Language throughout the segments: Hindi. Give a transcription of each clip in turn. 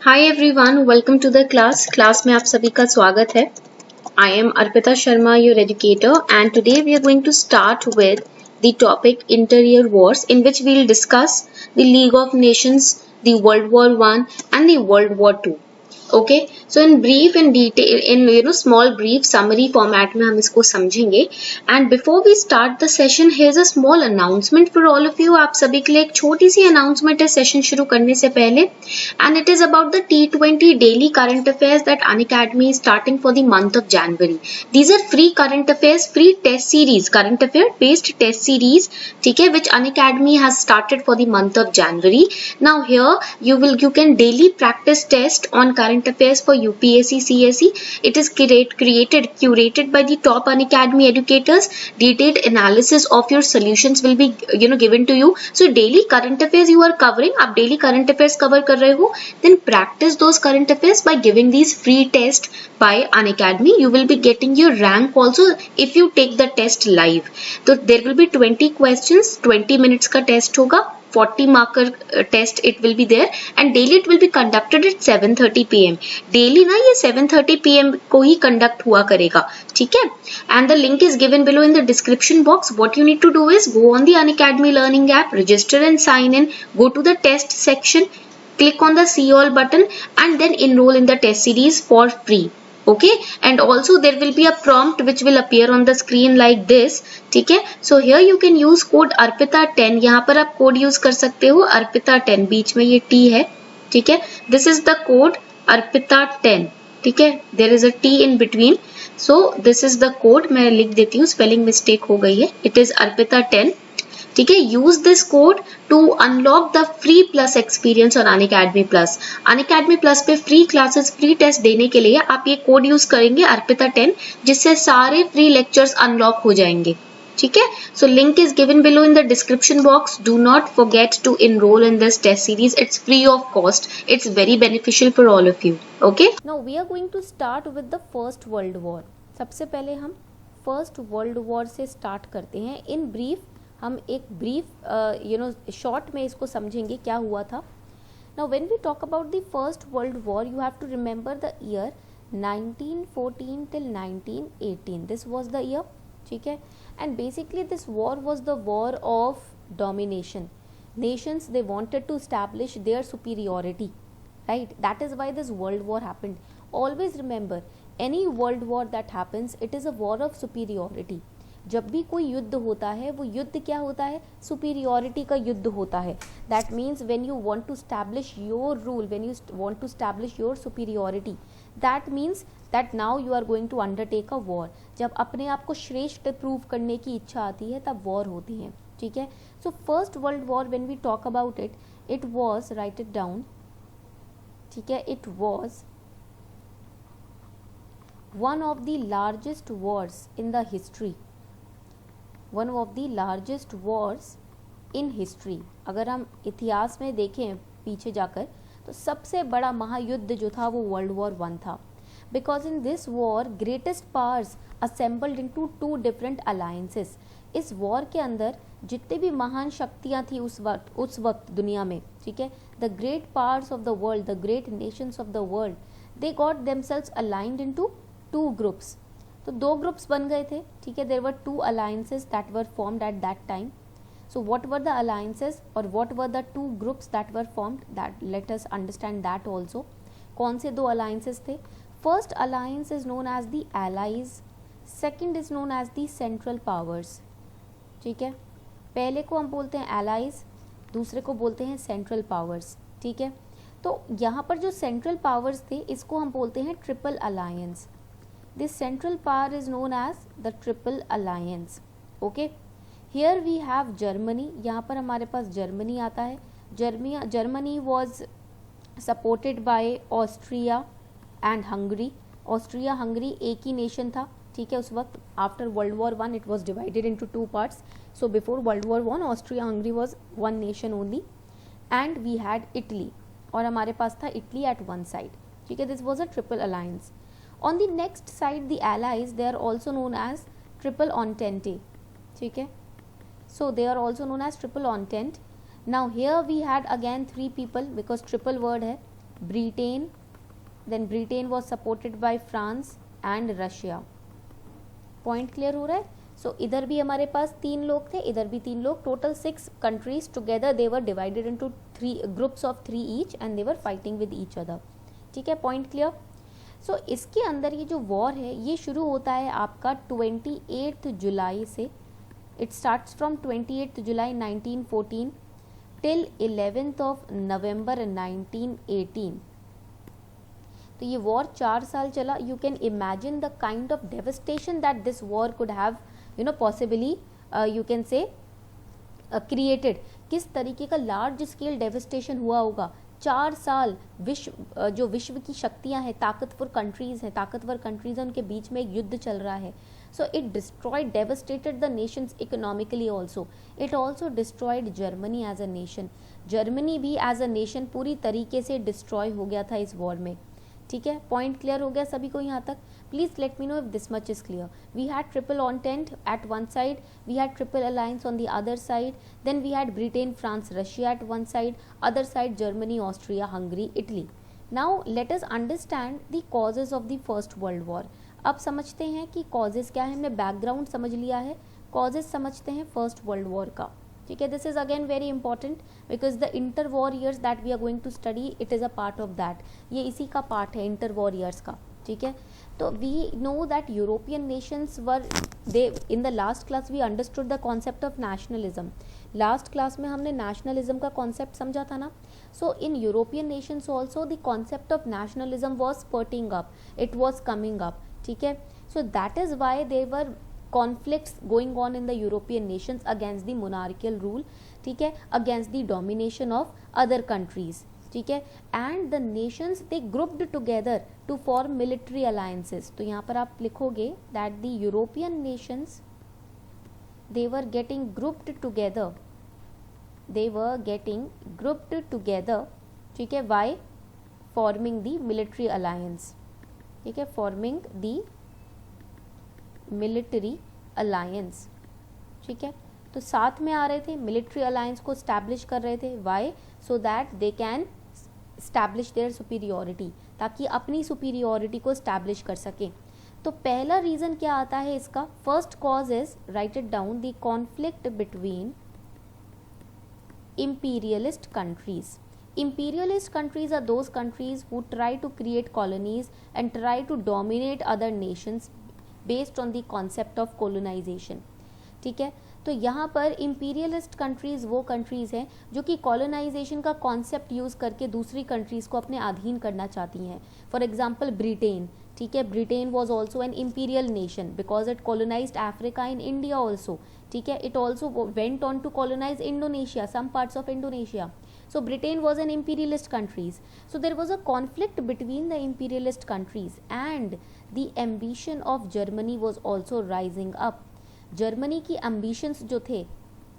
Hi everyone, welcome to the class में आप सभी का स्वागत है। I am Arpita Sharma, your educator, and today we are going to start with the topic interior wars, in which we will discuss the League of Nations, the World war one and the World War two. Okay, so in brief in detail in small brief summary format में हम इसको समझेंगे। And before we start the session, here is a small announcement for all of you. आप सभी के लिए एक छोटी सी अनाउंसमेंट है सेशन शुरू करने से पहले, and it is about the T20 daily current affairs that Unacademy is starting for the month of January. These are free current affairs, free test series, current affair based test series, ठीक है, which Unacademy has started for the month of January. Now here you can daily practice test on current affairs for UPSC CSE. It is curated by the top Unacademy educators. Detailed analysis of your solutions will be given to you. So daily current affairs you are covering, आप daily current affairs cover कर रहे हो, then practice those current affairs by giving these free tests by Unacademy. You will be getting your rank also if you take the test live. So there will be 20 questions, 20 minutes का test होगा, 40 marker test it will be there, and daily it will be conducted at 7:30 pm. daily ना ये 7:30 pm को ही conduct हुआ करेगा, ठीक है। and the link is given below in the description box. what you need to do is go on the Unacademy learning app, register and sign in, go to the test section, click on the see all button, and then enroll in the test series for free. Okay, and also there will be a prompt which will appear on the screen like this, ठीक है। so here you can use code arpita10. यहाँ पर आप कोड यूज कर सकते हो arpita10, बीच में ये t है, ठीक है। this is the code arpita10, ठीक है, there is a t in between, so this is the code. मैं लिख देती हूँ, स्पेलिंग मिस्टेक हो गई है, it is arpita10, ठीक है। Use this code to unlock the free plus experience on Unacademy Plus. Unacademy Plus पे फ्री क्लासेस, फ्री टेस्ट देने के लिए आप ये कोड यूज करेंगे Arpita10, जिससे सारे फ्री लेक्चर्स अनलॉक हो जाएंगे, ठीक है। So link is given below in the description box. Do not forget to enroll in this test series. It's free of cost. It's very beneficial for all of you. Okay? Now we are going to start with the First World War. सबसे पहले हम फर्स्ट वर्ल्ड वॉर से स्टार्ट करते हैं। इन ब्रीफ हम एक ब्रीफ शॉर्ट में इसको समझेंगे क्या हुआ था। Now when we talk about the first world War, you have to remember the year 1914 till 1918. This was the year, ठीक है। And basically this war was the war of domination. nations, they wanted to establish their superiority, right? That is why this world war happened. Always remember, any world war that happens, it is a war of superiority. जब भी कोई युद्ध होता है, वो युद्ध क्या होता है? सुपीरियोरिटी का युद्ध होता है. That means when you want to establish your rule, when you want to establish your superiority, that means that now you are going to undertake a war. जब अपने आप को श्रेष्ठ प्रूव करने की इच्छा आती है, तब वॉर होती है, ठीक है। So First world War, when we talk about it, it was, write it down, ठीक है, it was one of the largest wars in the history, one of the largest wars in history. अगर हम इतिहास में देखें पीछे जाकर, तो सबसे बड़ा महायुद्ध जो था वो वर्ल्ड वॉर 1 था. Because in this war greatest powers assembled into 2 different alliances. इस वॉर के अंदर जितने भी महान शक्तियाँ थी उस वक्त दुनिया में, ठीक है, the great powers of the world, the great nations of the world, they got themselves aligned into 2 groups. तो 2 ग्रुप्स बन गए थे, ठीक है. There were 2 alliances that were formed at that time. So what were the alliances और what were the 2 groups that were formed, that let us understand that also. कौन से 2 अलायंसेस थे? First alliance is known as the Allies, second is known as the Central Powers, ठीक है. पहले को हम बोलते हैं एलाइज, दूसरे को बोलते हैं सेंट्रल पावर्स, ठीक है. तो यहाँ पर जो सेंट्रल पावर्स थे, इसको हम बोलते हैं triple alliance. This central power is known as the Triple Alliance. Okay. Here we have Germany. यहाँ पर हमारे पास जर्मनी आता है. Germany was supported by Austria and Hungary. Austria Hungary एक ही नेशन था, ठीक है, उस वक्त. After World War I it was divided into 2 parts. So before World War I Austria Hungary was one nation only. And we had Italy, और हमारे पास था Italy at one side, ठीक है. This was a triple alliance. On the next side, the allies, they are also known as triple entente, ठीक है. So they are also known as triple entente. Now here we had again 3 people, because triple word है. Britain, then Britain was supported by France and Russia. Point clear हो रहा है? सो इधर भी हमारे पास 3 लोग थे, इधर भी 3 लोग, total 6 countries together they were divided into 3 groups of 3 each and they were fighting with each other. ठीक है, पॉइंट क्लियर. सो इसके अंदर ये जो वॉर है ये शुरू होता है आपका 28 जुलाई से. It starts from 28 July 1914 till 11th of November 1918. तो ये वॉर 4 साल चला. You can imagine the kind of devastation that this war could have possibly you can say created. किस तरीके का लार्ज स्केल डेवस्टेशन हुआ होगा. 4 साल जो विश्व की शक्तियां हैं, ताकतवर कंट्रीज हैं, उनके बीच में एक युद्ध चल रहा है. So it destroyed, devastated the nations economically also. It also destroyed Germany as a nation. Germany भी एज अ नेशन पूरी तरीके से डिस्ट्रॉय हो गया था इस वॉर में. ठीक है, पॉइंट क्लियर हो गया सभी को यहाँ तक. Please let me know if this much is clear. We had triple entente at one side, we had triple alliance on the other side, then we had Britain, France, Russia at one side, other side Germany, Austria, Hungary, Italy. Now let us understand the causes of the first world war. अब समझते हैं कि कॉजेज क्या है. हमने बैकग्राउंड समझ लिया है, कॉजेज समझते हैं फर्स्ट वर्ल्ड वॉर का. ठीक है, this is again very important because the inter war years that we are going to study, it is a part of that. ये इसी का पार्ट है इंटर वॉर ईयर्स का. ठीक है, तो we know that European nations were they in the last class we understood the concept of nationalism. Last class में हमने नेशनलिज्म का कॉन्सेप्ट समझा था ना. So in European nations also the concept of nationalism was sprouting up, it was coming up. ठीक है, so that is why they were conflicts going on in the European nations against the monarchical rule. ठीक है, against the domination of other countries. ठीक है, and the nations they grouped together to form military alliances. तो यहाँ पर आप लिखोगे that the European nations they were getting grouped together. ठीक है, by forming the military alliance. ठीक है, forming the मिलिट्री अलायंस. ठीक है, तो साथ में आ रहे थे, मिलिट्री अलायंस को स्टैब्लिश कर रहे थे. Why? So that they can establish their superiority, ताकि अपनी सुपीरियोरिटी को स्टैब्लिश कर सकें. तो पहला रीजन क्या आता है इसका? First cause is, right it down, the conflict between imperialist countries. Imperialist countries are those countries who try to create colonies and try to dominate other nations based on the concept of colonization. ठीक है, तो यहाँ पर imperialist countries वो countries हैं जो कि colonization का concept यूज़ करके दूसरी countries को अपने अधीन करना चाहती हैं. For example, Britain. ठीक है, Britain was also an imperial nation because it colonized Africa and India also. ठीक है, it also went on to colonize Indonesia, some parts of Indonesia. So Britain was an imperialist countries. So there was a conflict between the imperialist countries and the ambition of Germany was also rising up. Germany की एम्बिशंस जो थे,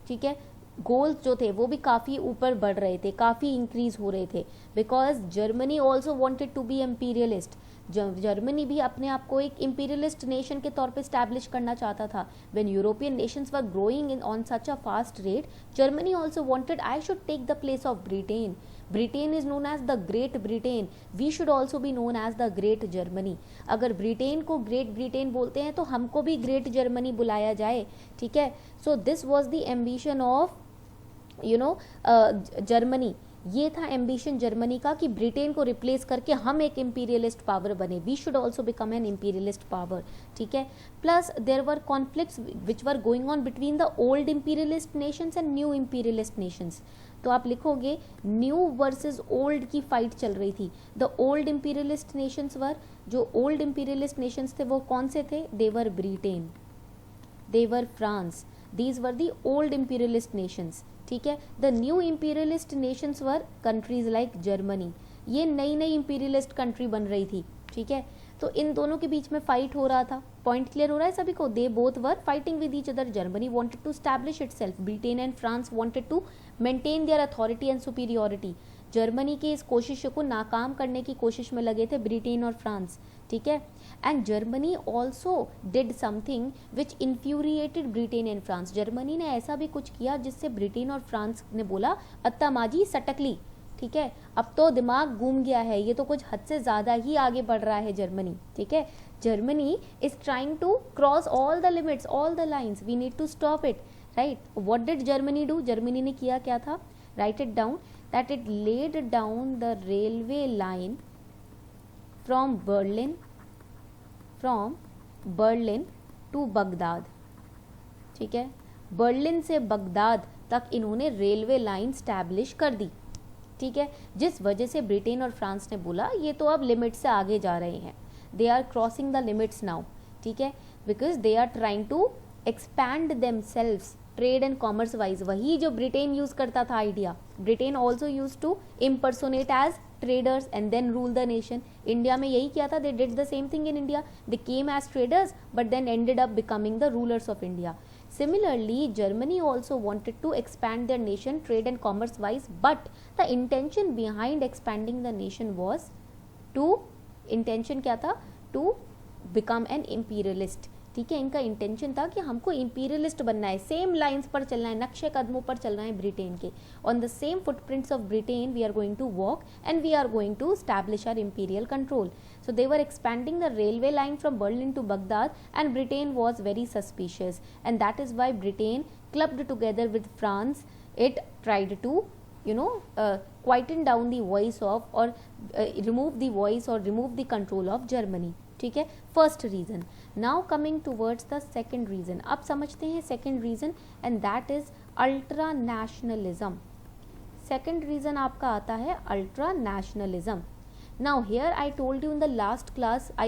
ठीक है, गोल्स जो थे वो भी काफ़ी ऊपर बढ़ रहे थे, काफ़ी इंक्रीज हो रहे थे, because Germany also wanted to be imperialist. Germany भी अपने आप को एक इम्पीरियलिस्ट नेशन के तौर पे स्टैब्लिश करना चाहता था. When European nations were growing in on such a fast rate, Germany also wanted I should take the place of Britain. Britain is known as the Great Britain, we should also be known as the Great Germany. अगर ब्रिटेन को ग्रेट ब्रिटेन बोलते हैं तो हमको भी ग्रेट जर्मनी बुलाया जाए. ठीक है, सो this was the ambition of Germany. ये था एम्बिशन जर्मनी का कि ब्रिटेन को रिप्लेस करके हम एक इंपीरियलिस्ट पावर बने. We should also become an imperialist power. ठीक है, plus there were conflicts which were going on between the old imperialist nations and new imperialist nations. तो आप लिखोगे न्यू वर्सेस ओल्ड की फाइट चल रही थी. The old imperialist nations were, जो ओल्ड इंपीरियलिस्ट नेशंस थे वो कौन से थे? They were Britain, they were France, these were the old imperialist Nations. ठीक है, the new imperialist nations were countries like Germany. ये नई नई इंपीरियलिस्ट कंट्री बन रही थी. ठीक है, तो इन दोनों के बीच में फाइट हो रहा था. पॉइंट क्लियर हो रहा है सभी को? They both were fighting with each other. Germany wanted to establish itself, Britain and France wanted to maintain their authority and superiority. Germany की इस कोशिश को नाकाम करने की कोशिश में लगे थे ब्रिटेन और फ्रांस. ठीक है, and Germany also did something which infuriated Britain and France. Germany ने ऐसा भी कुछ किया जिससे ब्रिटेन और फ्रांस ने बोला अत्ता माजी सटकली. ठीक है, अब तो दिमाग घूम गया है, ये तो कुछ हद से ज़्यादा ही आगे बढ़ रहा है जर्मनी, ठीक है। Germany is trying to cross all the limits, all the lines, we need to stop it, right. What did Germany do, Germany ने किया क्या था, write it down, that it laid down the railway line from Berlin to Baghdad, ठीक है। बर्लिन से बगदाद तक इन्होंने रेलवे लाइन स्टैब्लिश कर दी, ठीक है, जिस वजह से ब्रिटेन और फ्रांस ने बोला ये तो अब लिमिट से आगे जा रहे हैं, they are crossing the limits now, ठीक है, because they are trying to expand themselves trade and commerce wise. वही जो ब्रिटेन यूज करता था idea, Britain also use to impersonate as traders and then rule the nation. India में यही किया था, they did the same thing in India, they came as traders but then ended up becoming the rulers of India. Similarly, Germany also wanted to expand their nation trade and commerce wise, but the intention behind expanding the nation was to, intention क्या था, to become an imperialist, ठीक है। इनका इंटेंशन था कि हमको इंपीरियलिस्ट बनना है, सेम लाइंस पर चलना है, नक्शे कदमों पर चलना है ब्रिटेन के, on the same footprints of Britain we are going to walk and we are going to establish our imperial control. So they were expanding the railway line from Berlin to Baghdad and Britain was very suspicious, and that is why Britain clubbed together with France. It tried to quieten down the voice of or remove the voice or remove the control of Germany, ठीक है, first reason. Now coming towards the second reason, अब समझते हैं second reason, and that is ultra nationalism. Second reason आपका आता है ultra nationalism. Now here I told you in the last class, I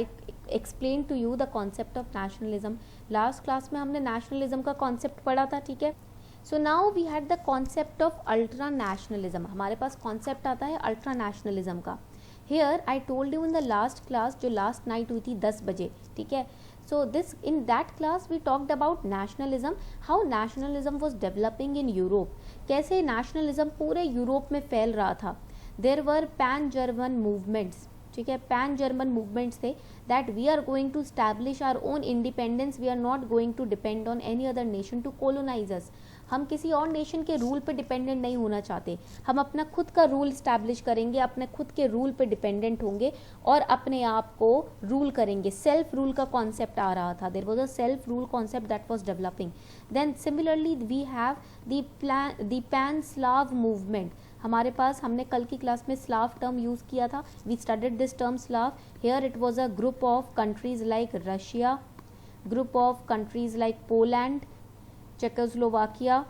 explained to you the concept of nationalism. Last class में हमने nationalism का concept पढ़ा था, ठीक है। So now we had the concept of ultra nationalism. हमारे पास concept आता है ultra nationalism का। Here I told you in the last class जो last night हुई थी 10 बजे, ठीक है। So this in that class we talked about nationalism, how nationalism was developing in Europe, कैसे nationalism पूरे यूरोप में फैल रहा था। There were pan German movements, ठीक है, pan German movements थे, that we are going to establish our own independence, we are not going to depend on any other nation to colonize us. हम किसी और नेशन के रूल पे डिपेंडेंट नहीं होना चाहते, हम अपना खुद का रूल स्टैब्लिश करेंगे, अपने खुद के रूल पे डिपेंडेंट होंगे और अपने आप को रूल करेंगे। सेल्फ रूल का कॉन्सेप्ट आ रहा था, there was a self rule concept that was developing. Then similarly we have the Pan Slav movement. हमारे पास, हमने कल की क्लास में स्लाव टर्म यूज़ किया था, we studied this term Slav. Here it was a group of countries like Russia, group of countries like Poland, Czechoslovakia,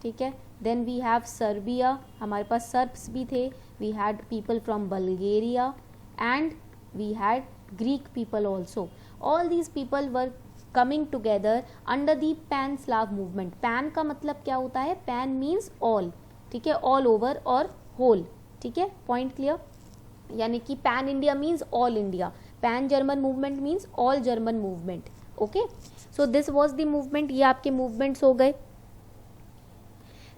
ठीक है। देन वी हैव सर्बिया, हमारे पास सर्ब्स भी थे, we had people from Bulgaria and we had Greek people also. All these people were coming together under the Pan Slav movement. Pan का मतलब क्या होता है, पैन मीन्स ऑल, ठीक है, ऑल ओवर और होल, ठीक है, पॉइंट क्लियर। यानी कि pan India means all India, pan German movement means all German movement, okay. So this was the movement, ये आपके मूवमेंट्स हो गए।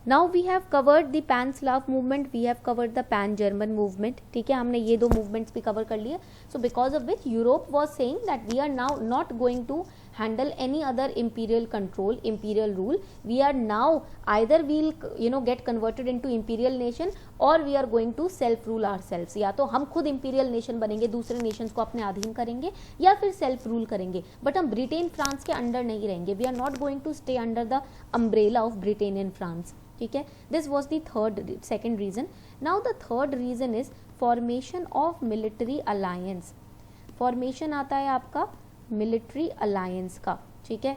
Now we have covered the Pan Slav movement, we have covered the Pan German movement, ठीक है, हमने ये दो मूवमेंट्स भी कवर कर लिए। So because of which Europe was saying that we are now not going to handle any other imperial control, imperial rule, we are now either we'll get converted into imperial nation or we are going to self rule ourselves। या तो हम खुद imperial nation बनेंगे, दूसरे nations को अपने अधीन करेंगे, या फिर self rule करेंगे, बट हम ब्रिटेन फ्रांस के अंडर नहीं रहेंगे, we are not going to stay under the umbrella of Britain and France, ठीक है। This was the second reason. Now the third reason is formation of military alliance. formation आता है आपका मिलिट्री अलायंस का, ठीक है।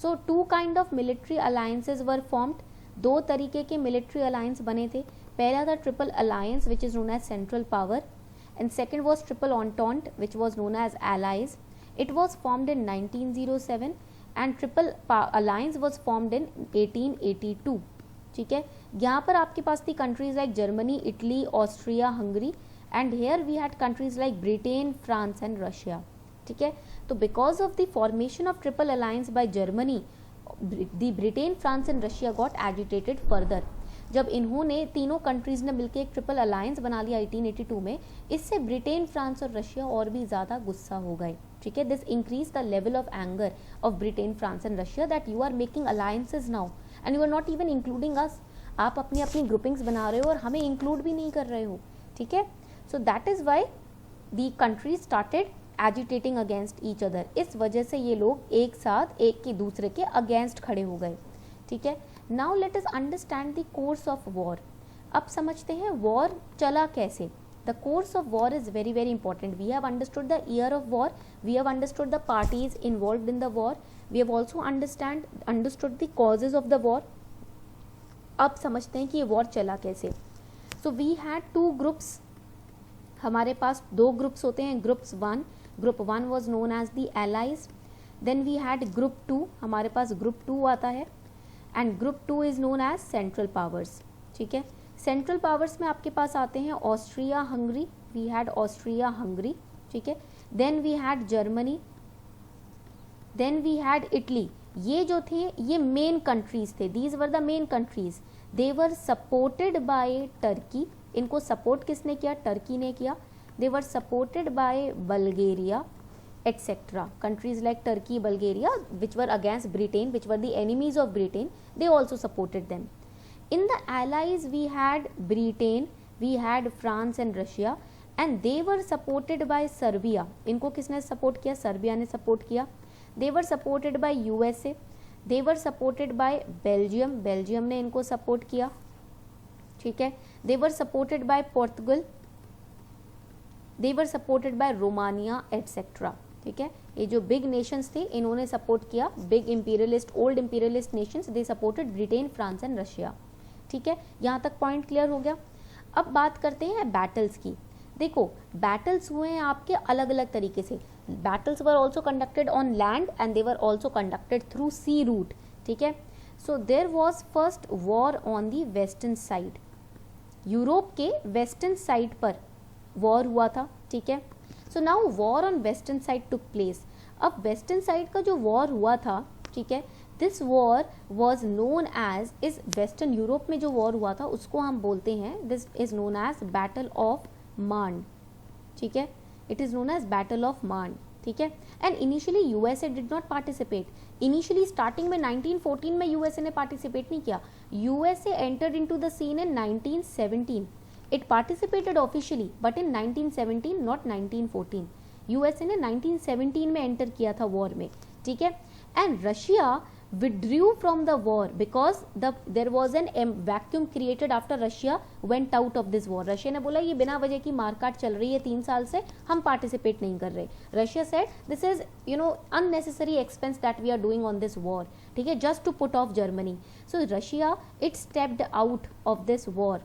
So two kind of military alliances were formed, दो तरीके के मिलिट्री अलायंस बने थे। पहला था triple alliance which is known as central power, and second was triple entente which was known as allies. It was formed in 1907 and triple alliance was formed in 1882, ठीक है। यहाँ पर आपके पास थी countries like Germany, Italy, Austria, Hungary, and here we had countries like Britain, France and Russia, ठीक है। तो because of the formation of triple alliance by Germany, the Britain, France and Russia got agitated further. जब इन्होंने तीनों कंट्रीज ने मिलकर एक ट्रिपल अलायंस बना लिया 1882 में, इससे ब्रिटेन, फ्रांस और रशिया और भी ज्यादा गुस्सा हो गए, ठीक है। This increase the level of anger of Britain, France and Russia that you are making alliances now and you are not even including us. आप अपनी अपनी ग्रुपिंग्स बना रहे हो और हमें इंक्लूड भी नहीं कर रहे हो, ठीक है। So that is why the country started agitating against each other. इस वजह से ये लोग एक साथ एक के दूसरे के अगेंस्ट खड़े हो गए, ठीक है। Now let us understand the course of war. अब समझते हैं वॉर चला कैसे। The course of war is very very important. We have understood the year of war, we have understood the parties involved in the war, we have also understood the causes of the war. अब समझते हैं कि ये वॉर चला कैसे। So we had two groups, हमारे पास दो ग्रुप्स होते हैं। Group one was known as the allies, then we had group 2, हमारे पास ग्रुप 2 आता है, and group 2 is known as central powers, ठीक है। सेंट्रल पावर्स में आपके पास आते हैं Austria Hungary, we had Austria Hungary, ठीक है। Then we had Germany, then we had Italy. ये जो थे ये मेन कंट्रीज थे, these were the main countries. They were supported by Turkey, इनको सपोर्ट किसने किया? टर्की ने किया। They were supported by Bulgaria et cetera. Countries like Turkey, Bulgaria which were against Britain, which were the enemies of Britain, they also supported them. In the allies we had Britain, we had France and Russia, and they were supported by Serbia. इनको किसने सपोर्ट किया? सर्बिया ने सपोर्ट किया। They were supported by USA, they were supported by Belgium, Belgium ने इनको सपोर्ट किया, ठीक है। They were supported by Portugal, they were supported by Romania etc, ठीक है। ये जो बिग नेशंस थे इन्होंने सपोर्ट किया, big imperialist, old imperialist Nations, they supported Britain, France and Russia, ठीक है। यहाँ तक पॉइंट क्लियर हो गया। अब बात करते हैं बैटल्स की। देखो बैटल्स हुए हैं आपके अलग अलग तरीके से। Battles were also conducted on land and they were also conducted through sea route, ठीक है। So there was first war on the western side, Europe के वेस्टर्न साइड पर वॉर हुआ था, ठीक है। So now war on western side took place. अब वेस्टर्न साइड का जो वॉर हुआ था, ठीक है, this war was known as, इस वेस्टर्न यूरोप में जो वॉर हुआ था उसको हम बोलते हैं, this is known as battle of Marne, ठीक है। It is known as battle of Marne, ठीक है। And initially USA did not participate. Initially starting में 1914 में यूएसए ने पार्टिसिपेट नहीं किया। USA entered into the scene in 1917। It participated officially but in 1917 not 1914। USA ने 1917 में एंटर किया था वॉर में, ठीक है। And Russia withdrew from the war because there was an vacuum created after Russia went out of this war. Russia ने बोला ये बिना वजह की मारकाट चल रही है 3 साल से, हम पार्टिसिपेट नहीं कर रहे। Russia said this is unnecessary expense that we are doing on this war, ठीक है, just to put off Germany. So Russia it stepped out of this war,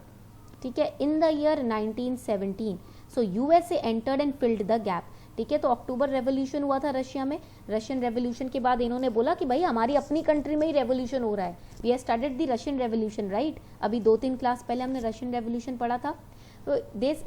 ठीक है, in the year 1917. So USA entered and filled the gap, ठीक है। तो अक्टूबर रेवोल्यूशन हुआ था रशिया में। रशियन रेवोल्यूशन के बाद इन्होंने बोला कि भाई हमारी अपनी कंट्री में ही रेवोल्यूशन हो रहा है। We have studied the Russian revolution, right. अभी 2-3 क्लास पहले हमने रशियन रेवोल्यूशन पढ़ा था। तो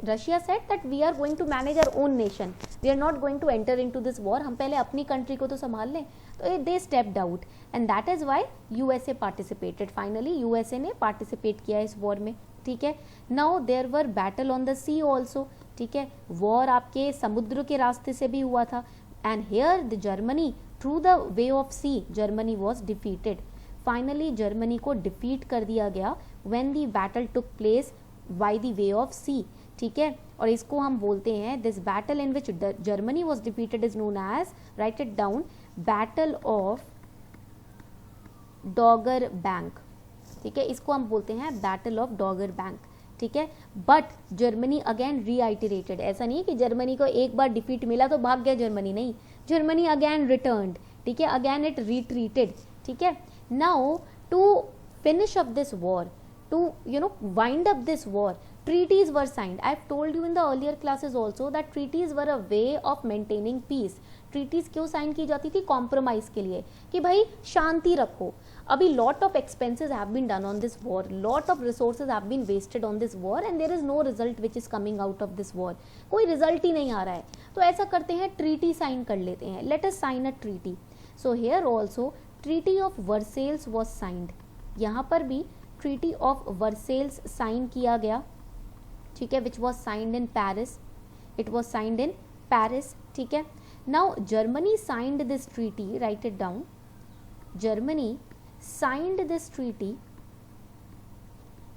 Russia said that we are going to manage our own nation, we are not going to enter into this war, हम पहले अपनी कंट्री को तो संभाल लें। तो they stepped out and that is why USA participated. Finally USA ने पार्टिसिपेट किया इस वॉर में, ठीक है। Now there were battle on the sea also, ठीक है। वॉर आपके समुद्र के रास्ते से भी हुआ था। And here the Germany through the way of sea, Germany was defeated. Finally Germany को डिफीट कर दिया गया when the battle took place by the way of sea, ठीक है। और इसको हम बोलते हैं, this battle in which Germany was defeated is known as, write it down, battle of Dogger bank, ठीक है। इसको हम बोलते हैं बैटल ऑफ डॉगर बैंक, ठीक है। But Germany again रीआइटरेटेड। ऐसा नहीं है कि जर्मनी को एक बार डिफीट मिला तो भाग गया जर्मनी, नहीं, जर्मनी अगेन रिटर्न्ड, ठीक है, अगेन इट रिट्रीटेड, ठीक है। Now to finish up this war, to wind up this war, treaties were signed. I have told you in the earlier classes also that treaties were a way of maintaining peace. treaties क्यों साइन की जाती थी? कॉम्प्रोमाइज के लिए, कि भाई शांति रखो। अभी lot of expenses have been done on this war, lot of resources have been wasted on this war and there is no result which is coming out of this war. कोई रिजल्ट ही नहीं आ रहा है, तो ऐसा करते हैं ट्रीटी साइन कर लेते हैं। let us sign a treaty. So here also treaty of Versailles was signed. यहाँ पर भी ट्रीटी ऑफ वर्सेल्स साइन किया गया, ठीक है, which was signed in Paris, it was signed in Paris, ठीक है। Now Germany signed this treaty, right it down, Germany signed this treaty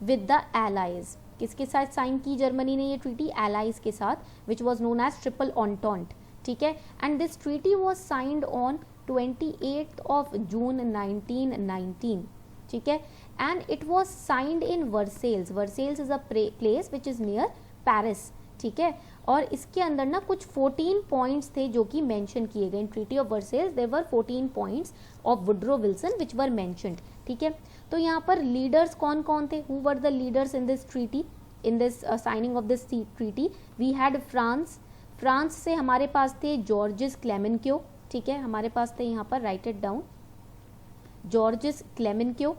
with the allies. किसके साथ साइन की जर्मनी ने ये ट्रीटी? एलाइज के साथ, which was known as triple entente, ठीक है। And this treaty was signed on 28th of June 1919, ठीक है। And it was signed in Versailles. Versailles is a place which is near Paris, ठीक है। और इसके अंदर ना कुछ 14 पॉइंट्स थे जो कि मेंशन किए गए। In treaty of Versailles there were 14 points of Woodrow Wilson which were mentioned, ठीक है। तो यहाँ पर लीडर्स कौन कौन थे? Who were the leaders in this treaty, in this signing of this treaty? We had France. France से हमारे पास थे जॉर्जिस क्लेमेंक्यो, ठीक है, हमारे पास थे यहाँ पर, write it down, Georges Clemenceau.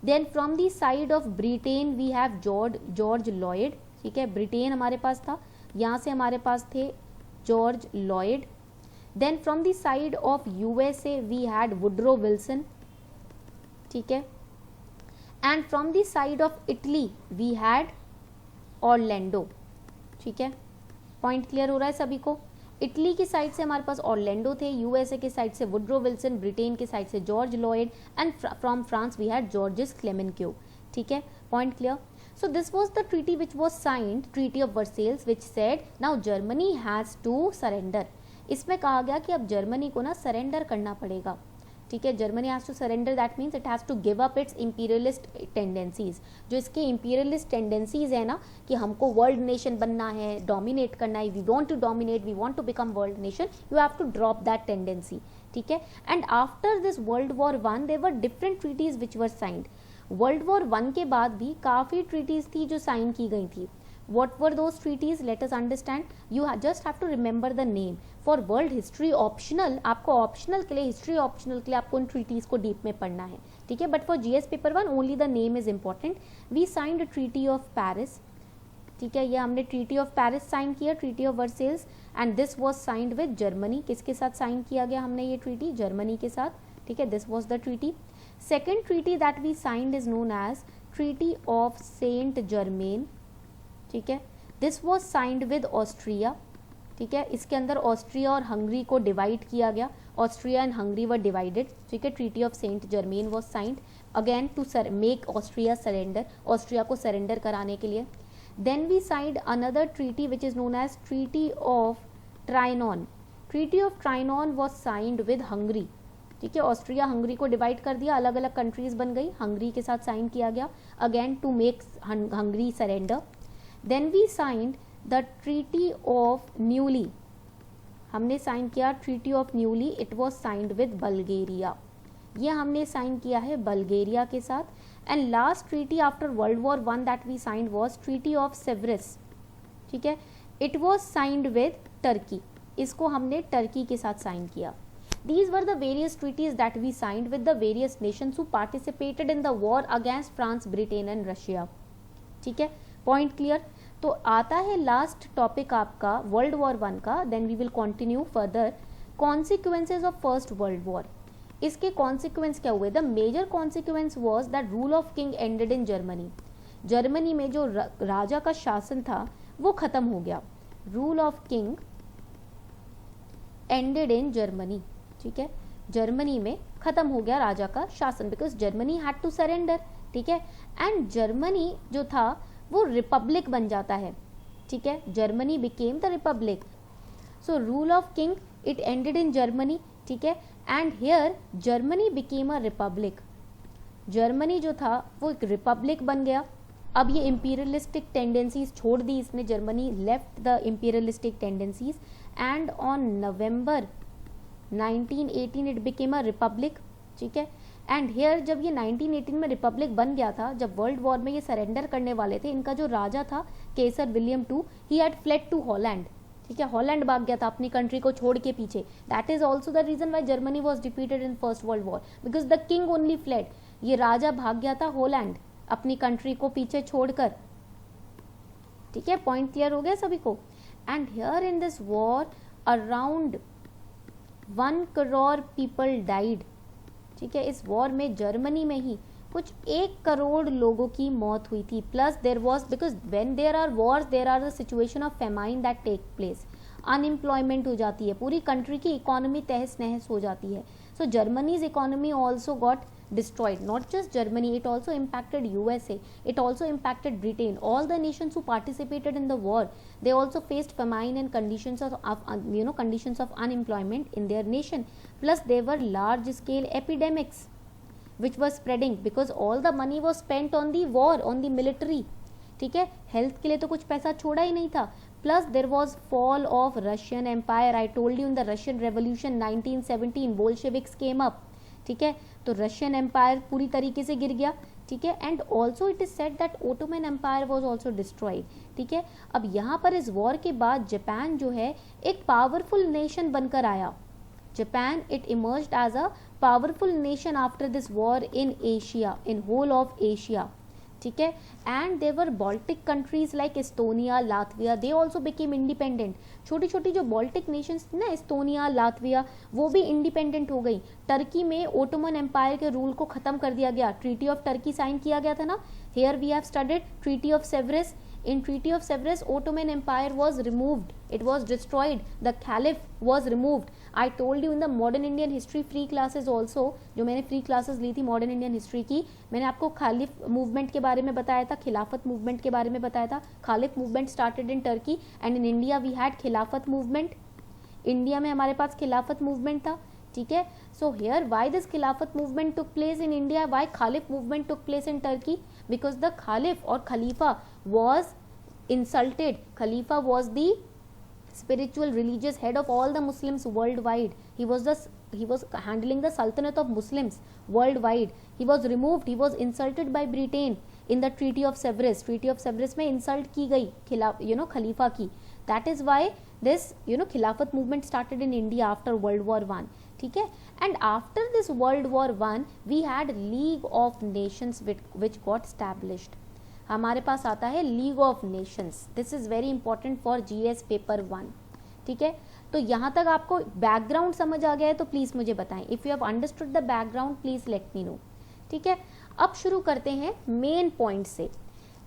Then from the side of Britain we have George Lloyd, ठीक है, ब्रिटेन हमारे पास था, यहाँ से हमारे पास थे George Lloyd. Then from the side of USA we had Woodrow Wilson, ठीक है। And from the side of Italy we had Orlando, ठीक है। पॉइंट क्लियर हो रहा है सभी को? इटली की साइड से हमारे पास ऑरलैंडो थे, यूएसए की साइड से वुड्रो विल्सन, ब्रिटेन की साइड से George Lloyd, and from France we had Georges Clemenceau, ठीक है। Point clear? So this was the treaty which was signed, Treaty of Versailles, which said now Germany has to surrender. इसमें कहा गया कि अब जर्मनी को ना सरेंडर करना पड़ेगा, ठीक है। Germany has to surrender, that means it has to give up its imperialist tendencies. जो इसके इंपीरियलिस्ट टेंडेंसीज है ना कि हमको वर्ल्ड नेशन बनना है, डोमिनेट करना है, we want to dominate, we want to become world nation, you have to drop that tendency, ठीक है। And after this World War 1 there were different treaties which were signed. World War 1 के बाद भी काफ़ी ट्रीटीज थी जो साइन की गई थी। What were those treaties? Let us understand. You just have to remember the name. For world history optional, आपको optional के लिए, history optional के लिए आपको उन treaties को deep में पढ़ना है, ठीक है। But for GS paper 1 only the name is important. We signed a treaty of Paris, ठीक है, ये हमने ट्रीटी ऑफ पेरिस साइन किया, treaty of Versailles, and this was signed with Germany. किसके साथ साइन किया गया हमने ये ट्रीटी? जर्मनी के साथ, ठीक है। This was the treaty. Second treaty that we signed is known as treaty of Saint Germain, ठीक है। This was signed with Austria, ठीक है। इसके अंदर ऑस्ट्रिया और हंगरी को डिवाइड किया गया, Austria and Hungary were divided, ठीक है। Treaty of Saint Germain was signed again to make Austria surrender, Austria को सरेंडर कराने के लिए। Then we signed another treaty which is known as Treaty of Trianon. Treaty of Trianon was signed with Hungary, ठीक है। ऑस्ट्रिया हंगरी को डिवाइड कर दिया, अलग अलग कंट्रीज बन गई, हंगरी के साथ साइन किया गया again to make Hungary surrender. Then we signed the treaty of Neuilly, हमने साइन किया treaty of Neuilly, it was signed with Bulgaria, ये हमने साइन किया है बल्गेरिया के साथ। And last treaty after world War 1 that we signed was treaty of Sevres, ठीक है। It was signed with Turkey, इसको हमने टर्की के साथ साइन किया। These were the various treaties that we signed with the various nations who participated in the war against France, Britain and Russia, ठीक है। Point clear? तो आता है लास्ट टॉपिक आपका वर्ल्ड वॉर 1 का, then we will continue further. Consequences of first world War, इसके कॉन्सिक्वेंस क्या हुए? The major consequence was that rule of king ended in Germany, Germany में जो राजा का शासन था वो खत्म हो गया। Rule of king ended in Germany, ठीक है, जर्मनी में खत्म हो गया राजा का शासन, because Germany had to surrender, ठीक है। एंड जर्मनी जो था वो रिपब्लिक बन जाता है, ठीक है, Germany became the Republic. So rule of king it ended in Germany, ठीक है। And here Germany became a republic, Germany जो था वो एक रिपब्लिक बन गया। अब ये इंपीरियलिस्टिक टेंडेंसीज छोड़ दी इसने, Germany left the imperialistic tendencies and on November 1918 it became a republic, ठीक है। एंड हियर जब ये 1918 में रिपब्लिक बन गया था, जब वर्ल्ड वॉर में ये सरेंडर करने वाले थे, इनका जो राजा था Kaiser William II, he had fled to Holland, ठीक है, हॉलैंड भाग गया था अपनी कंट्री को छोड़ के पीछे। That is also the reason why Germany was defeated in first world War, because the king only fled, ये राजा भाग गया था हॉलैंड अपनी कंट्री को पीछे छोड़कर, ठीक है। पॉइंट क्लियर हो गया सभी को? And here in this war around 1 crore people died, ठीक है। इस वॉर में जर्मनी में ही कुछ 1 करोड़ लोगों की मौत हुई थी। Plus there was, because when there are wars there are the situation of famine that take place, unemployment हो जाती है, पूरी कंट्री की इकोनॉमी तहस नहस हो जाती है। So Germany's economy also got destroyed. Not just Germany, it also impacted USA, it also impacted Britain. All the nations who participated in the war, they also faced famine and conditions conditions of unemployment in their nation. Plus there were large scale epidemics which was spreading because all the money was spent on the war, on the military. ठीक है, हेल्थ के लिए तो कुछ पैसा छोड़ा ही नहीं था. Plus there was fall of Russian empire. I told you in the Russian revolution 1917 Bolsheviks came up. ठीक है, तो रशियन एम्पायर पूरी तरीके से गिर गया. ठीक है, and also it is said that Ottoman empire was also destroyed. ठीक है, अब यहाँ पर इस वॉर के बाद जापान जो है एक पावरफुल नेशन बनकर आया. Japan, it emerged as a powerful nation after this war in Asia, in whole of Asia. ठीक है, and there were Baltic countries like Estonia, Latvia, they also became independent. छोटी छोटी जो Baltic nations थी ना, एस्टोनिया, लातविया, वो भी इंडिपेंडेंट हो गई. टर्की में ओटोमन एम्पायर के रूल को खत्म कर दिया गया. ट्रीटी ऑफ टर्की साइन किया गया था ना. Here we have studied Treaty of Sevres. In Treaty of Sevres, Ottoman Empire was removed. It was destroyed. The Caliph was removed. I told you in the Modern Indian History free classes also, जो मैंने free classes ली थी Modern Indian History की, मैंने आपको खालिफ मूवमेंट के बारे में बताया था, खिलाफत मूवमेंट के बारे में बताया था. Caliph movement started in Turkey and in India we had Khilafat movement. India में हमारे पास खिलाफत मूवमेंट था. ठीक है, so here why this Khilafat movement took place in India, why Caliph movement took place in Turkey? Because the Caliph or Khalifa was insulted. Khalifa was the spiritual religious head of all the Muslims worldwide. He was handling the Sultanate of Muslims worldwide. He was removed. He was insulted by Britain in the Treaty of Sevres. Treaty of Sevres में insult की गई खलीफा की. That is why this खिलाफत movement started in India after World War I. ठीक है, and after this World War I we had League of Nations which got established. हमारे पास आता है League of Nations. This is very important for GS paper 1. ठीक है, तो यहाँ तक आपको बैकग्राउंड समझ आ गया है तो प्लीज़ मुझे बताएं. If you have understood the background please let me no. ठीक है, अब शुरू करते हैं मेन पॉइंट से.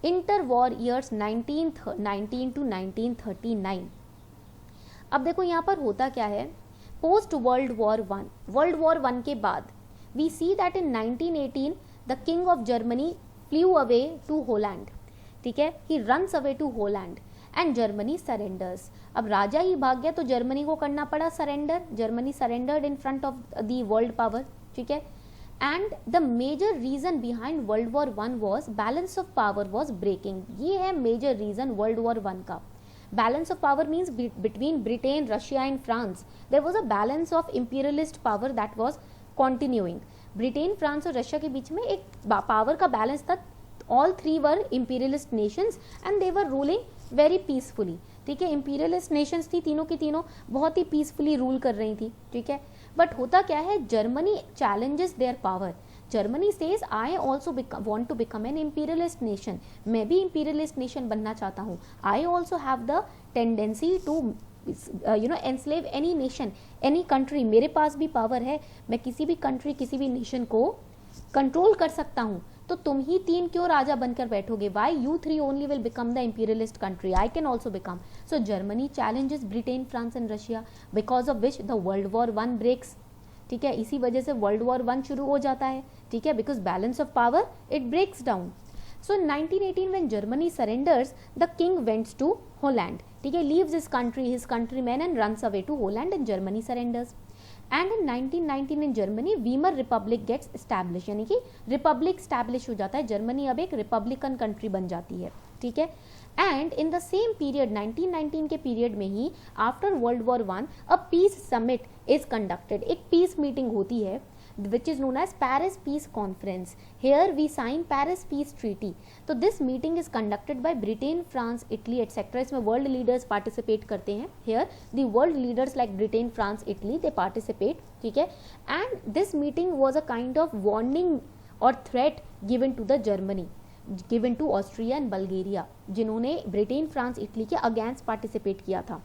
Inter war years 1919 to 1939. अब देखो यहाँ पर होता क्या है. पोस्ट वर्ल्ड वॉर वन के बाद we see that in 1918 the king of Germany flew away to Holland. ठीक है, he runs away to Holland and Germany surrenders. अब राजा ही भाग गया तो जर्मनी को करना पड़ा surrender. Germany surrendered in front of the world power. ठीक है, and the major reason behind World war one was balance of power was breaking. ये है major reason World war one का. Balance of power means between Britain, Russia and France. There was a balance of imperialist power that was continuing. Britain, France और रशिया के बीच में एक पावर का बैलेंस था. All three were imperialist nations and they were ruling very peacefully. ठीक है, imperialist nations थी तीनों की तीनों, बहुत ही peacefully रूल कर रही थी. ठीक है, बट होता क्या है, Germany challenges their power. Germany says I also want to become an imperialist nation. मैं भी इम्पीरियलिस्ट नेशन बनना चाहता हूँ. I also have the tendency to enslave any nation, any country. मेरे पास भी पावर है, मैं किसी भी कंट्री, किसी भी नेशन को कंट्रोल कर सकता हूँ. तो तुम ही तीन क्यों राजा बनकर बैठोगे? Why you three only will become the imperialist country? I can also become. So Germany challenges Britain, France and Russia, because of which the World war one breaks. ठीक है, इसी वजह से वर्ल्ड वॉर वन शुरू हो जाता है. ठीक है, because balance of power it breaks down. So in 1918 when Germany surrenders, the king went to Holland. ठीक है, leaves his country, his countrymen and runs away to Holland and Germany surrenders. And in 1919 in Germany Weimar Republic gets established. यानी कि रिपब्लिक स्टैब्लिश हो जाता है. जर्मनी अब एक रिपब्लिकन कंट्री बन जाती है. ठीक है, and in the same period 1919 के पीरियड में ही after world war one a peace summit is conducted. एक पीस मीटिंग होती है which is known as Paris Peace Conference. Here we sign Paris Peace Treaty. So this meeting is conducted by Britain, France, Italy etc. इसमें world leaders participate करते हैं. Here the world leaders like Britain, France, Italy they participate. ठीक है, and this meeting was a kind of warning or threat given to the Germany, given to Austria and Bulgaria, जिन्होंने ब्रिटेन, फ्रांस, इटली के अगेंस्ट पार्टिसिपेट किया था.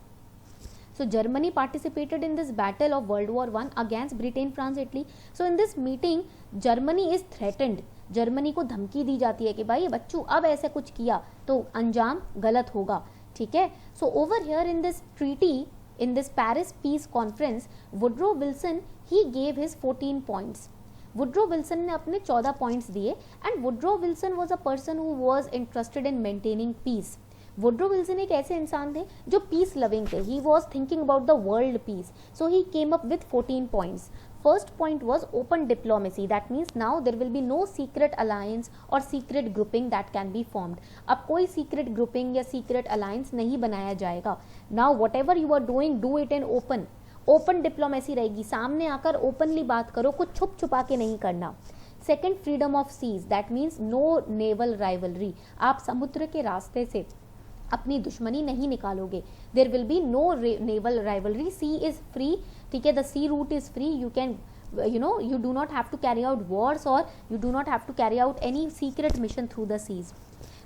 So Germany participated in this battle of World War I against Britain, France, Italy. So in this meeting, Germany is threatened. Germany को धमकी दी जाती है कि भाई बच्चों अब ऐसे कुछ किया तो अंजाम गलत होगा. ठीक है, so over here in this treaty, in this Paris Peace Conference, Woodrow Wilson he gave his 14 points. Woodrow Wilson ने अपने 14 पॉइंट्स दिए and Woodrow Wilson was a person who was interested in maintaining peace. Woodrow Wilson एक ऐसे इंसान थे जो पीस लविंग थे, he was thinking about the world peace, so he came up with 14 points. First point was open diplomacy, that means now there will be no secret alliance or secret grouping that can be formed. अब कोई secret grouping या secret alliance नहीं बनाया जाएगा. Now whatever you are doing, do it in open. Open diplomacy रहेगी, सामने आकर openly बात करो, कुछ छुप छुपा के नहीं करना. Second, freedom of seas, that means no naval rivalry. आप समुद्र के रास्ते से अपनी दुश्मनी नहीं निकालोगे. There will be no naval rivalry. Sea is free, ठीक है, the sea route is free. You can you do not have to carry out wars or you do not have to carry out any secret mission through the seas.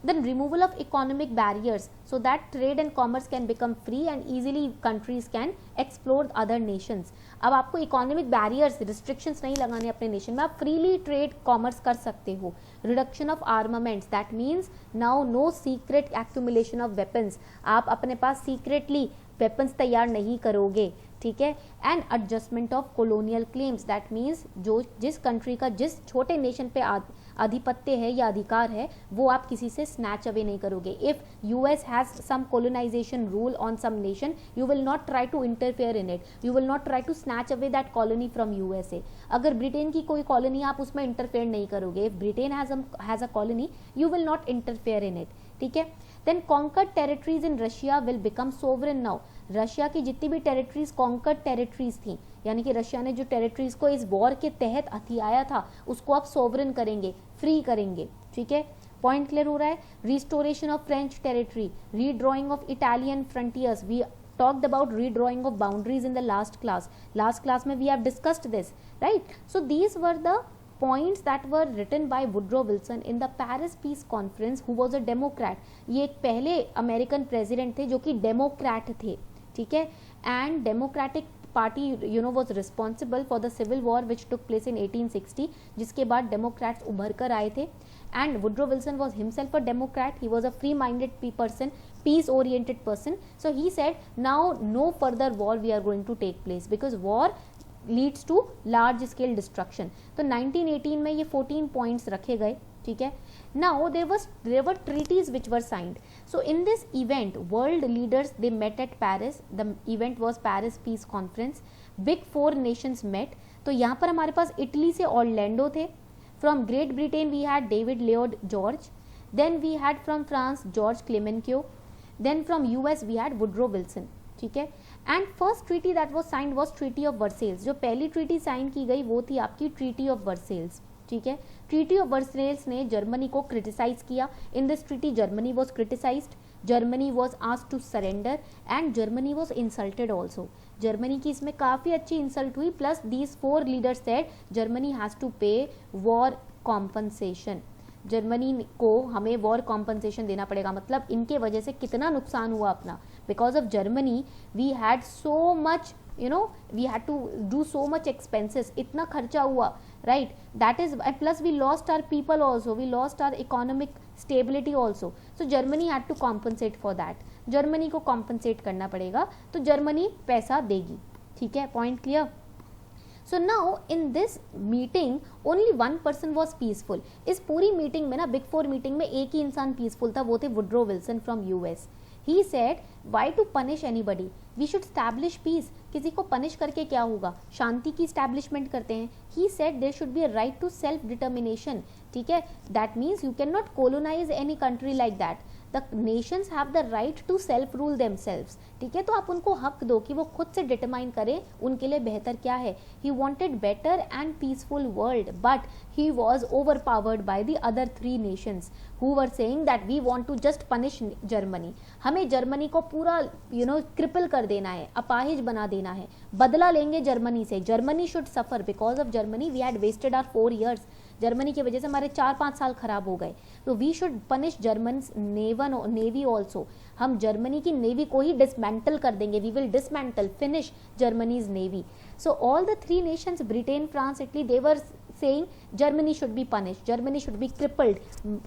Then removal of economic barriers so that trade and commerce can become free and easily countries can explore other nations. अब आपको इकोनॉमिक बैरियर्स, रिस्ट्रिक्शंस नहीं लगाने अपने नेशन में, आप फ्रीली ट्रेड कॉमर्स कर सकते हो. Reduction of armaments, that means now no secret accumulation of weapons. आप अपने पास सीक्रेटली वेपन्स तैयार नहीं करोगे, ठीक है. And adjustment of colonial claims, that means जो जिस कंट्री का जिस छोटे नेशन पे आधिपत्य है या अधिकार है वो आप किसी से स्नैच अवे नहीं करोगे. If US has some colonization rule on some nation, you will not try to interfere in it, you will not try to snatch away that colony from USA. अगर ब्रिटेन की कोई कॉलोनी, आप उसमें इंटरफेयर नहीं करोगे. If Britain has a colony, you will not interfere in it, ठीक है. Then conquered territories in Russia will become sovereign now. Russia की जितनी भी टेरिटरीज कॉन्कर्ड टेरिटरीज थी, यानी कि रशिया ने जो टेरिटरीज को इस वॉर के तहत हथियाया था उसको आप सोवरेन करेंगे, फ्री करेंगे, ठीक है. पॉइंट क्लियर हो रहा है. Restoration of French territory, redrawing of Italian frontiers. We talked about redrawing of boundaries in the last class में we have discussed this, right? So these were the points that were written by Woodrow Wilson in the Paris Peace Conference, who was a Democrat. ये एक पहले अमेरिकन प्रेसिडेंट थे जो कि डेमोक्रेट थे, ठीक है. And democratic party was responsible for the civil war which took place in 1860, जिसके बाद डेमोक्रेट्स उभर कर आए थे. And Woodrow Wilson was himself a Democrat. He was a free-minded person, peace-oriented person. So he said, now no further war we are going to take place because war leads to large scale destruction. तो 1918 में ये 14 points रखे गए, ठीक है. Now there were treaties which were signed. So in this event, world leaders they met at Paris. The event was Paris Peace Conference. Big 4 nations met. तो यहाँ पर हमारे पास इटली से ऑर्लैंडो थे. From Great Britain we had David Lloyd George. Then we had from France George Clemenceau. Then from US we had Woodrow Wilson, ठीक है. And first treaty that was signed was treaty of Versailles. जो पहली ट्रीटी साइन की गई वो थी आपकी ट्रीटी ऑफ वर्सेल्स, ठीक है. ट्रीटी ऑफ वर्सेल्स ने जर्मनी को क्रिटिसाइज किया. In this treaty Germany was criticised, Germany was asked to surrender and Germany was insulted also. Germany की इसमें काफ़ी अच्छी इंसल्ट हुई. Plus these 4 leaders said Germany has to pay war compensation. Germany को हमें वॉर कॉम्पनसेशन देना पड़ेगा. मतलब इनके वजह से कितना नुकसान हुआ अपना. Because of Germany we had so much, we had to do so much expenses. इतना खर्चा हुआ, right. That is plus we lost our people also, we lost our economic stability also. So Germany had to compensate for that. Germany को कॉम्पनसेट करना पड़ेगा, तो जर्मनी पैसा देगी, ठीक है. Point clear. So now in this meeting only one person was peaceful. इस पूरी मीटिंग में ना, बिग 4 मीटिंग में एक ही इंसान पीसफुल था, वो थे Woodrow Wilson from US. He said, why to punish anybody? We should establish peace. किसी को पनिश करके क्या होगा, शांति की स्टैब्लिशमेंट करते हैं. He said there should be a right to self determination, ठीक है. That means you cannot colonize any country like that. The nations have the right to self rule themselves, ठीक है. तो आप उनको हक दो कि वो खुद से डिटरमाइन करें उनके लिए बेहतर क्या है. He wanted better and peaceful world, but he was overpowered by the other 3 nations who were saying that we want to just punish Germany. हमें जर्मनी को पूरा क्रिपल कर देना है, अपाहिज बना देना है, बदला लेंगे जर्मनी से. Germany should suffer because of Germany we had wasted our 4 years. Germany की वजह से हमारे 4-5 साल खराब हो गए. तो we should punish German navy also. हम जर्मनी की नेवी को ही डिसमेंटल कर देंगे. We will dismantle, finish Germany's navy. So all the 3 nations, Britain, France, Italy, they were saying Germany should be punished, Germany should be crippled,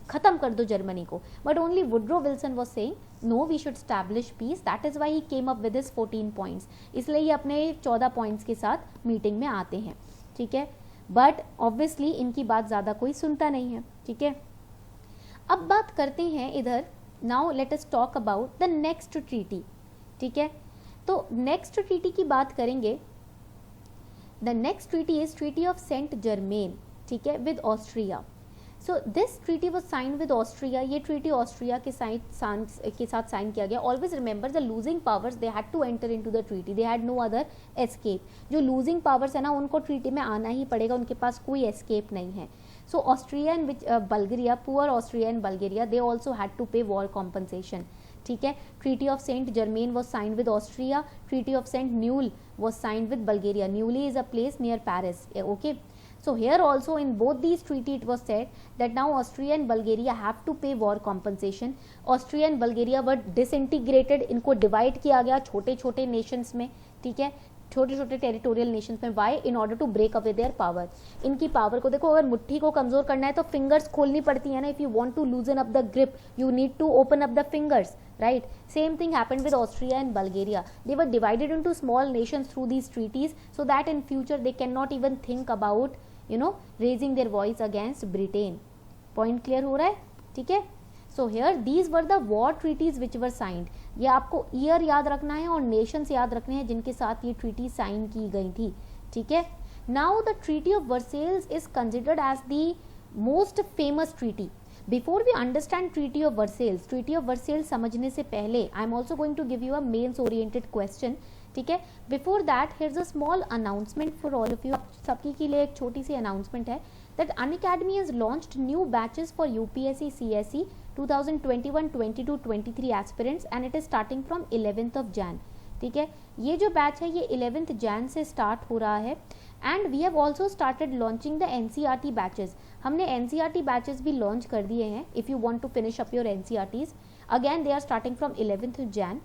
खत्म कर दो जर्मनी को. But only Woodrow Wilson was saying no, we should establish peace. That is why he came up with his 14 points. इसलिए ये अपने 14 points के साथ मीटिंग में आते हैं, ठीक है. बट ऑब्वियसली इनकी बात ज़्यादा कोई सुनता नहीं है, ठीक है। अब बात करते हैं इधर, now let us talk about the next treaty, ठीक है। तो नेक्स्ट ट्रीटी की बात करेंगे, the next treaty is treaty of Saint Germain, ठीक है, with Austria. So this treaty was sign with Austria, ये ट्रीटी ऑस्ट्रिया के साथ साइन किया गया। Always remember the losing powers they had to enter into the treaty, they had no other escape. जो लूजिंग पावर्स है ना, उनको ट्रीटी में आना ही पड़ेगा, उनके पास कोई एस्केप नहीं है। So Austria and Bulgaria, poor Austria and Bulgaria, they also had to pay war compensation, ठीक है। Treaty of Saint Germain was sign with Austria, treaty of Saint Neuilly was sign with Bulgaria. Neuilly is a place near Paris, okay. So here also in both these treaty it was said that now Austria and Bulgaria have to pay war compensation. Austria and Bulgaria were disintegrated, इनको divide किया गया छोटे छोटे nations में, ठीक है, छोटे छोटे टेरिटोरियल नेशंस में। Why? In order to break away their power. इनकी पावर को देखो, अगर मुट्ठी को कमजोर करना है तो फिंगर्स खोलनी पड़ती है ना। If you want to loosen up the grip you need to open up the fingers, right? Same thing happened with Austria and Bulgaria. They were divided into small nations through these treaties so that in future they cannot even think about, you know, raising their voice against Britain. Point clear हो रहा है, ठीक है। So here these were the war treaties which were signed. ये आपको ईयर याद रखना है और नेशंस याद रखने हैं जिनके साथ ये ट्रीटी साइन की गई थी, ठीक है। Now the Treaty of Versailles is considered as the most famous treaty. Before we understand Treaty of Versailles समझने से पहले I am also going to give you a mains oriented question, ठीक है। Before that here's a small announcement for all of you. सबकी के लिए एक छोटी सी announcement है that Unacademy has launched new batches for UPSC CSE 2021, 22, 23 aspirants and it is starting from 11th of Jan, ठीक है। ये जो बैच है ये 11th Jan से स्टार्ट हो रहा है and we have also started launching the NCERT batches. हमने NCERT बैचेस भी लॉन्च कर दिए हैं। If you want to finish up your NCERTs again they are starting from 11th Jan.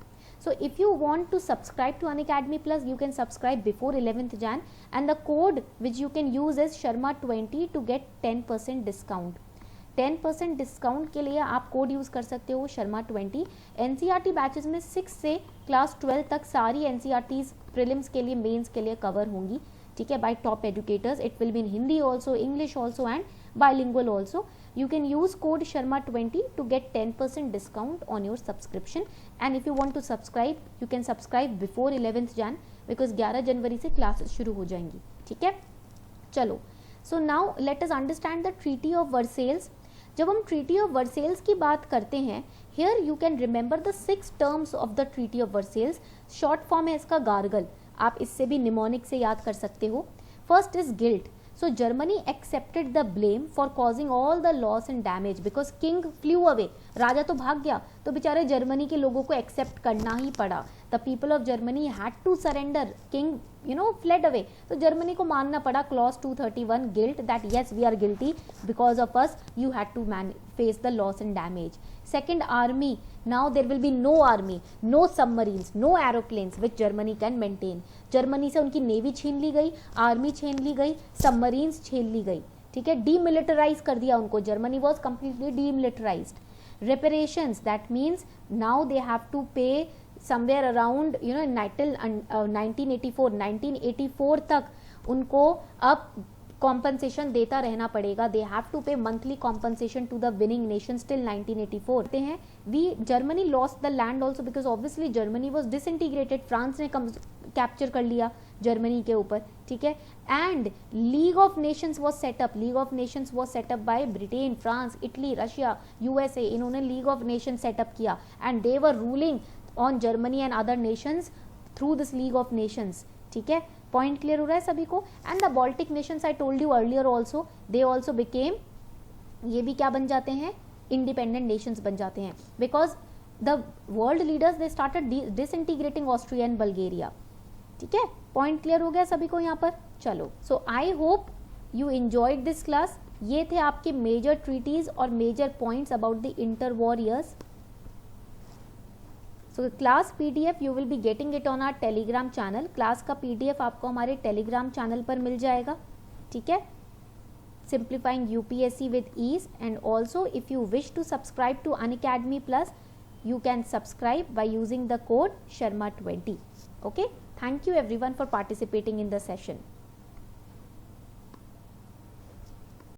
So if you want to subscribe to Unacademy Plus you can subscribe before 11th Jan and the code which you can use is Sharma20 to get 10% discount. 10% discount के लिए आप कोड यूज़ कर सकते हो Sharma20। NCERT बैचेस में 6 से क्लास 12 तक सारी NCERTs प्रीलिम्स के लिए, मेंस के लिए कवर होंगी, ठीक है, bye top educators. It will be in Hindi also, English also and bilingual also. You can use code Sharma20 to get 10% discount on your subscription and if you want to subscribe you can subscribe before 11th Jan because 11 जनवरी से क्लासेस शुरू हो जाएंगी, ठीक है। चलो, so now let us understand the Treaty of Versailles. जब हम Treaty of Versailles की बात करते हैं, here you can remember the 6 terms of the Treaty of Versailles. Short form है इसका गार्गल, आप इससे भी निमोनिक से याद कर सकते हो। First is guilt. So Germany accepted the blame for causing all the loss and damage because king flew away. राजा तो भाग गया तो बेचारे जर्मनी के लोगों को एक्सेप्ट करना ही पड़ा। The people of Germany had to surrender. King, you know, fled away. तो जर्मनी को मानना पड़ा clause 231 guilt that yes we are guilty because of us you had to face the loss and damage. Second, army. Now there will be no army, no submarines, no aeroplanes which Germany can maintain. Germany से उनकी नेवी छीन ली गई, आर्मी छीन ली गई, सबमरीन्स छीन ली गई, ठीक है, डीमिलिटराइज कर दिया उनको। Germany was completely demilitarized. Reparations, that means now they have to pay somewhere around you know 1984 तक उनको अब कॉम्पनसेशन देता रहना पड़ेगा। They have to pay monthly compensation to the winning nation till 1984 हैं। We Germany lost the land also because obviously Germany was disintegrated. France ने कैप्चर कर लिया जर्मनी के ऊपर, ठीक है। And league of nations was set up. League of nations was set up by Britain, France, Italy, Russia, USA। इन्होंने लीग ऑफ नेशन सेटअप किया and they were ruling on Germany and other nations through this League of Nations, ठीक है। पॉइंट क्लियर हो रहा है सभी को। And the Baltic nations I told you earlier also, they also became, ये भी क्या बन जाते हैं, इंडिपेंडेंट नेशंस बन जाते हैं because the world leaders they started disintegrating Austria and Bulgaria, ठीक है। पॉइंट क्लियर हो गया सभी को यहाँ पर। चलो, so I hope you enjoyed this class. ये थे आपके मेजर ट्रीटीज और major points about the inter war years. So class PDF you will be getting it on our Telegram channel. Class का PDF आपको हमारे टेलीग्राम चैनल पर मिल जाएगा, ठीक है। Simplifying UPSC with ease and also if you wish to subscribe to Unacademy Plus you can subscribe by using the code Sharma20. Okay, thank you everyone for participating in the session.